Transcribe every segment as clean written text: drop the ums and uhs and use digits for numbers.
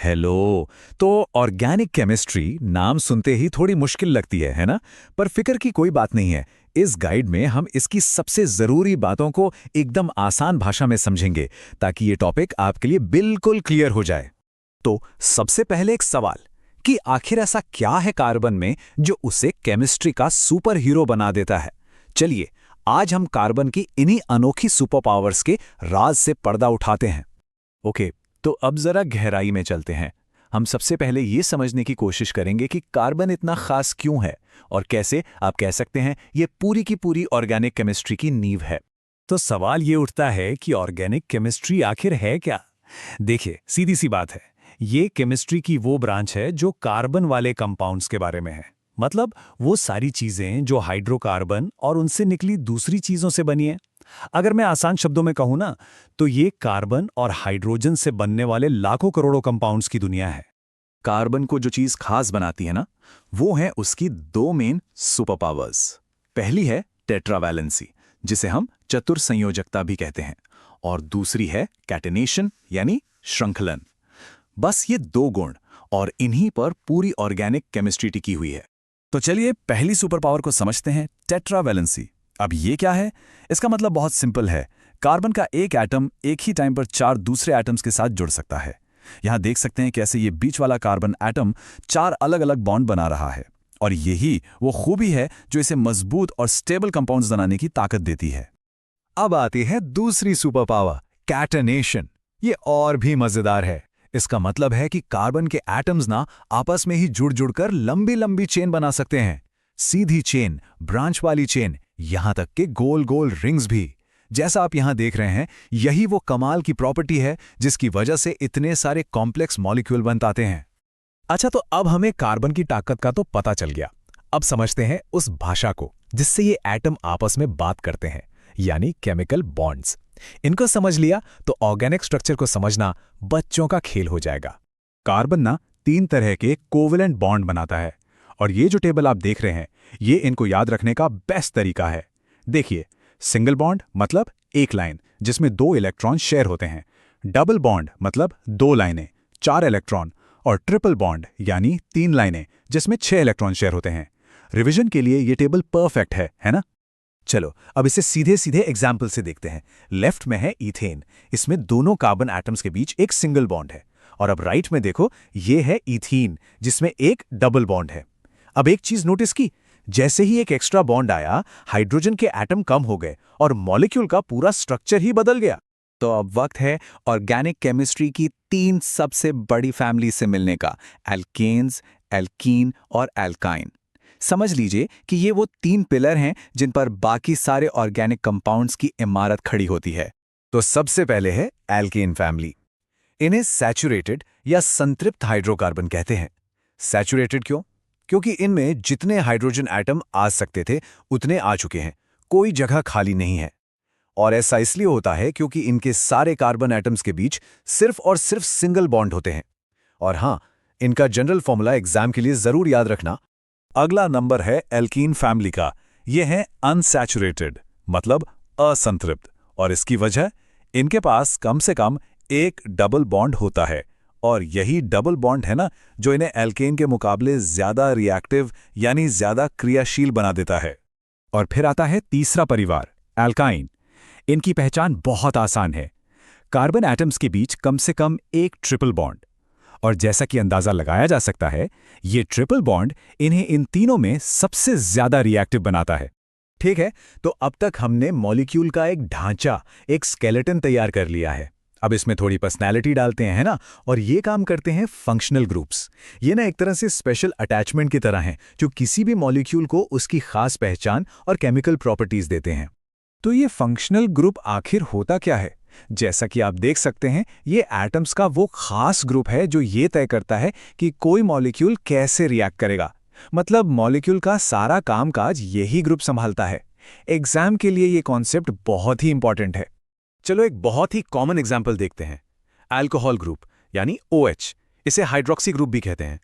Hello. तो organic chemistry नाम सुनते ही थोड़ी मुश्किल लगती है ना? पर फिक्र की कोई बात नहीं है। इस गाइड में हम इसकी सबसे ज़रूरी बातों को एकदम आसान भाषा में समझेंगे ताकि ये टॉपिक आपके लिए बिल्कुल क्लियर हो जाए। तो सबसे पहले एक सवाल कि आखिर ऐसा क्या है कार्बन में जो उसे केमिस्ट्री का सुपर हीरो बना देता है। चलिए आज हम कार्बन की इन्हीं अनोखी सुपर पावर्स के राज से पर्दा उठाते हैं। ओके, तो अब जरा गहराई में चलते हैं। हम सबसे पहले ये समझने की कोशिश करेंगे कि कार्बन इतना खास क्यों है और कैसे आप कह सकते हैं ये पूरी की पूरी ऑर्गेनिक केमिस्ट्री की नींव है। तो सवाल ये उठता है कि ऑर्गेनिक केमिस्ट्री आखिर है क्या? देखिए, सीधी सी बात है, ये केमिस्ट्री की वो ब्रांच है जो कार्बन वाले कंपाउंड्स के बारे में है। मतलब वो सारी चीजें जो हाइड्रोकार्बन और उनसे निकली दूसरी चीजों से बनी है। अगर मैं आसान शब्दों में कहूं ना, तो ये कार्बन और हाइड्रोजन से बनने वाले लाखों करोड़ों कंपाउंड्स की दुनिया है। कार्बन को जो चीज खास बनाती है ना, वो है उसकी दो मेन सुपर पावर्स। पहली है टेट्रावैलेंसी, जिसे हम चतुर संयोजकता भी कहते हैं, और दूसरी है कैटेनेशन यानी श्रृंखलन। बस ये दो गुण और इन्हीं पर पूरी ऑर्गेनिक केमिस्ट्री टिकी हुई है। तो चलिए पहली सुपर पावर को समझते हैं, टेट्रावैलेंसी। अब ये क्या है? इसका मतलब बहुत सिंपल है। कार्बन का एक एटम एक ही टाइम पर 4 दूसरे एटम्स के साथ जुड़ सकता है। यहां देख सकते हैं कैसे ये बीच वाला कार्बन एटम 4 अलग अलग बॉन्ड बना रहा है, और यही वो खूबी है जो इसे मजबूत और स्टेबल कंपाउंड्स बनाने की ताकत देती है। अब आती है दूसरी सुपर पावर, कैटेनेशन। ये और भी मजेदार है। इसका मतलब है कि कार्बन के एटम्स ना आपस में ही जुड़ जुड़कर लंबी लंबी चेन बना सकते हैं। सीधी चेन, ब्रांच वाली चेन, यहां तक के गोल गोल रिंग्स भी। जैसा आप यहां देख रहे हैं, यही वो कमाल की प्रॉपर्टी है जिसकी वजह से इतने सारे कॉम्प्लेक्स मॉलिक्यूल बन पाते हैं। अच्छा, तो अब हमें कार्बन की ताकत का तो पता चल गया। अब समझते हैं उस भाषा को जिससे ये एटम आपस में बात करते हैं, यानी केमिकल बॉन्ड्स। इनको समझ लिया तो ऑर्गेनिक स्ट्रक्चर को समझना बच्चों का खेल हो जाएगा। कार्बन ना 3 तरह के कोवेलेंट बॉन्ड बनाता है, और ये जो टेबल आप देख रहे हैं, ये इनको याद रखने का बेस्ट तरीका है। देखिए, सिंगल बॉन्ड मतलब एक लाइन जिसमें 2 इलेक्ट्रॉन शेयर होते हैं। डबल बॉन्ड मतलब 2 लाइनें, 4 इलेक्ट्रॉन। और ट्रिपल बॉन्ड यानी 3 लाइनें जिसमें 6 इलेक्ट्रॉन शेयर होते हैं। रिवीजन के लिए ये टेबल परफेक्ट है ना? चलो अब इसे सीधे सीधे एग्जाम्पल से देखते हैं। लेफ्ट में है ईथेन। इसमें दोनों कार्बन एटम्स के बीच एक सिंगल बॉन्ड है। और अब राइट में देखो, ये है ईथीन, जिसमें एक डबल बॉन्ड है। अब एक चीज नोटिस की, जैसे ही एक एक्स्ट्रा बॉन्ड आया, हाइड्रोजन के एटम कम हो गए और मॉलिक्यूल का पूरा स्ट्रक्चर ही बदल गया। तो अब वक्त है ऑर्गेनिक केमिस्ट्री की 3 सबसे बड़ी फैमिली से मिलने का, एल्केन्स, एल्कीन और एल्काइन। समझ लीजिए कि ये वो 3 पिलर हैं जिन पर बाकी सारे ऑर्गेनिक कंपाउंड्स की इमारत खड़ी होती है। तो सबसे पहले है एल्केन फैमिली। इन्हें सैचुरेटेड या संतृप्त हाइड्रोकार्बन कहते हैं। सैचुरेटेड क्यों? क्योंकि इनमें जितने हाइड्रोजन एटम आ सकते थे उतने आ चुके हैं, कोई जगह खाली नहीं है। और ऐसा इसलिए होता है क्योंकि इनके सारे कार्बन एटम्स के बीच सिर्फ और सिर्फ सिंगल बॉन्ड होते हैं। और हां, इनका जनरल फॉर्मूला एग्जाम के लिए जरूर याद रखना। अगला नंबर है एल्कीन फैमिली का। यह है अनसैचुरेटेड मतलब असंतृप्त, और इसकी वजह, इनके पास कम से कम एक डबल बॉन्ड होता है, और यही डबल बॉन्ड है ना जो इन्हें एल्केन के मुकाबले ज्यादा रिएक्टिव यानी ज्यादा क्रियाशील बना देता है। और फिर आता है तीसरा परिवार, एल्काइन। इनकी पहचान बहुत आसान है। कार्बन एटम्स के बीच कम से कम एक ट्रिपल बॉन्ड, और जैसा कि अंदाजा लगाया जा सकता है, ये ट्रिपल बॉन्ड इन्हें इन तीनों में सबसे ज्यादा रिएक्टिव बनाता है। ठीक है, तो अब तक हमने मॉलिक्यूल का एक ढांचा, एक स्केलेटन तैयार कर लिया है। अब इसमें थोड़ी पर्सनैलिटी डालते हैं, है ना? और ये काम करते हैं फंक्शनल ग्रुप्स। ये ना एक तरह से स्पेशल अटैचमेंट की तरह हैं जो किसी भी मॉलिक्यूल को उसकी खास पहचान और केमिकल प्रॉपर्टीज देते हैं। तो ये फंक्शनल ग्रुप आखिर होता क्या है? जैसा कि आप देख सकते हैं, ये एटम्स का वो खास ग्रुप है जो ये तय करता है कि कोई मॉलिक्यूल कैसे रिएक्ट करेगा। मतलब मॉलिक्यूल का सारा कामकाज यही ग्रुप संभालता है। एग्जाम के लिए ये कॉन्सेप्ट बहुत ही इंपॉर्टेंट है। चलो एक बहुत ही कॉमन एग्जाम्पल देखते हैं, अल्कोहल ग्रुप यानी OH। इसे हाइड्रोक्सी ग्रुप भी कहते हैं।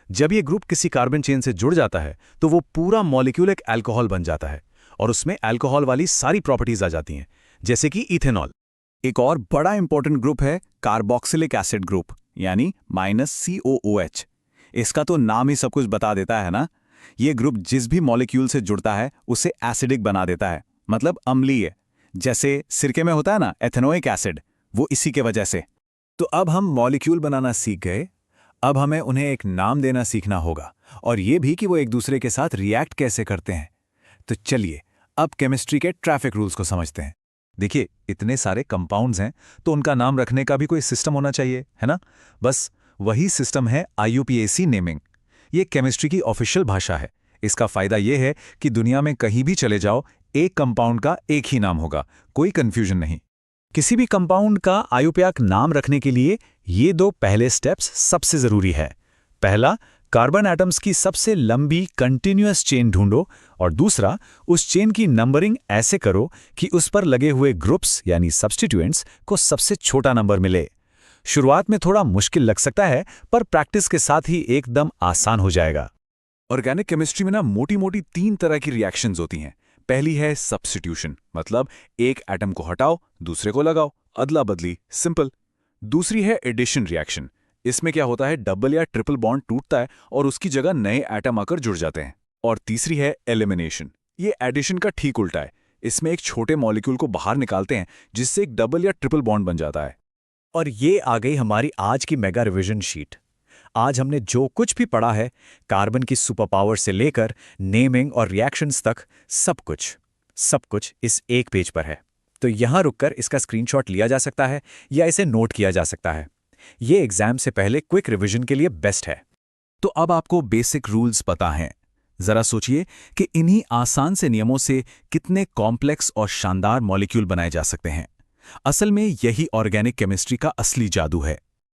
जब ये ग्रुप किसी कार्बन चेन से जुड़ जाता है तो वो पूरा मॉलिक्यूल एक अल्कोहल बन जाता है, और उसमें अल्कोहल वाली सारी प्रॉपर्टीज आ जाती हैं, जैसे कि इथेनॉल। एक और बड़ा इंपॉर्टेंट ग्रुप है कार्बोक्सिलिक एसिड ग्रुप यानी -COOH। इसका तो नाम ही सब कुछ बता देता है ना। ये ग्रुप जिस भी मॉलिक्यूल से जुड़ता है उसे एसिडिक बना देता है, मतलब अम्लीय। जैसे सिरके में होता है ना एथेनोइक एसिड, वो इसी के वजह से। तो अब हम मॉलिक्यूल बनाना सीख गए, अब हमें उन्हें एक नाम देना सीखना होगा, और ये भी कि वो एक दूसरे के साथ रिएक्ट कैसे करते हैं। तो चलिए अब केमिस्ट्री के ट्रैफिक रूल्स को समझते हैं। देखिए, इतने सारे कंपाउंड्स हैं तो उनका नाम रखने का भी कोई सिस्टम होना चाहिए, है ना। बस वही सिस्टम है IUPAC नेमिंग। ये केमिस्ट्री की ऑफिशियल भाषा है। इसका फायदा ये है कि दुनिया में कहीं भी चले जाओ, एक कंपाउंड का एक ही नाम होगा, कोई कंफ्यूजन नहीं। किसी भी कंपाउंड का IUPAC नाम रखने के लिए ये दो पहले स्टेप्स सबसे जरूरी है। पहला, कार्बन एटम्स की सबसे लंबी कंटिन्यूअस चेन ढूंढो, और दूसरा, उस चेन की नंबरिंग ऐसे करो कि उस पर लगे हुए ग्रुप्स यानी सब्स्टिट्यूएंट्स को सबसे छोटा नंबर मिले। शुरुआत में थोड़ा मुश्किल लग सकता है, पर प्रैक्टिस के साथ ही एकदम आसान हो जाएगा। ऑर्गेनिक केमिस्ट्री में ना मोटी मोटी 3 तरह की रिएक्शंस होती हैं। पहली है सब्स्टिट्यूशन, मतलब एक एटम को हटाओ दूसरे को लगाओ, अदला बदली, सिंपल। दूसरी है एडिशन रिएक्शन। इसमें क्या होता है, डबल या ट्रिपल बॉन्ड टूटता है और उसकी जगह नए एटम आकर जुड़ जाते हैं। और तीसरी है एलिमिनेशन। ये एडिशन का ठीक उल्टा है। इसमें एक छोटे मॉलिक्यूल को बाहर निकालते हैं जिससे एक डबल या ट्रिपल बॉन्ड बन जाता है। और ये आ गई हमारी आज की मेगा रिवीजन शीट। आज हमने जो कुछ भी पढ़ा है, कार्बन की सुपर पावर से लेकर नेमिंग और रिएक्शंस तक, सब कुछ इस एक पेज पर है। तो यहां रुककर इसका स्क्रीनशॉट लिया जा सकता है या इसे नोट किया जा सकता है। ये एग्जाम से पहले क्विक रिवीजन के लिए बेस्ट है। तो अब आपको बेसिक रूल्स पता हैं। जरा सोचिए कि इन्हीं आसान से नियमों से कितने कॉम्प्लेक्स और शानदार मॉलिक्यूल बनाए जा सकते हैं। असल में यही ऑर्गेनिक केमिस्ट्री का असली जादू है।